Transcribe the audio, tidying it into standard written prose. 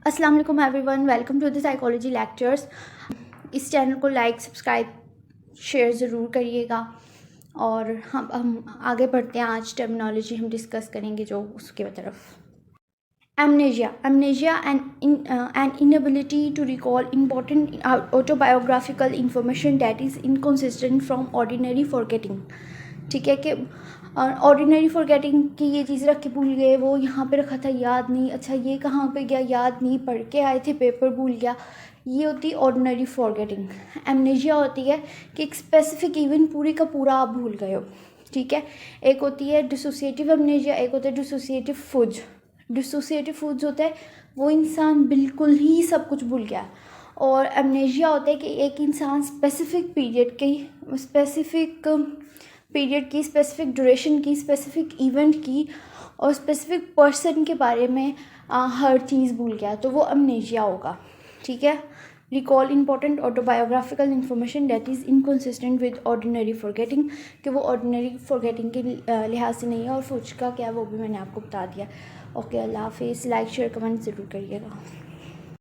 अस्सलाम वालेकुम everyone, welcome to the psychology lectures. इस चैनल को लाइक, सब्सक्राइब, शेयर ज़रूर करिएगा। और हम आगे बढ़ते हैं। आज टर्मिनोलॉजी हम डिस्कस करेंगे जो उसके तरफ। Amnesia an inability to recall important autobiographical information that is inconsistent from ordinary forgetting. ठीक है कि ऑर्डिनरी फॉरगेटिंग की ये चीज़ रख के भूल गए, वो यहाँ पे रखा था याद नहीं, अच्छा ये कहाँ पे गया याद नहीं, पढ़ के आए थे पेपर भूल गया, ये होती है ऑर्डिनरी फॉरगेटिंग। एमनेजिया होती है कि एक स्पेसिफिक इवेंट पूरी का पूरा आप भूल गए हो। ठीक है, एक होती है डिसोसिएटिव एमनेजिया, एक होता है डिसोसिएटिव फुज। डिसोसिएटिव फूड्स होता है वो इंसान बिल्कुल ही सब कुछ भूल गया। और एमनेजिया होता है कि एक इंसान स्पेसिफिक पीरियड की, स्पेसिफिक ड्यूरेशन की, स्पेसिफिक इवेंट की और स्पेसिफिक पर्सन के बारे में हर चीज़ भूल गया, तो वो एमनेजिया होगा। ठीक है, recall important autobiographical information that is inconsistent with ordinary forgetting, कि वो ऑर्डिनरी फॉरगेटिंग के लिहाज से नहीं है। और फुज का क्या है वो भी मैंने आपको बता दिया। ओके, अल्लाह हाफिज़। लाइक शेयर कमेंट ज़रूर करिएगा।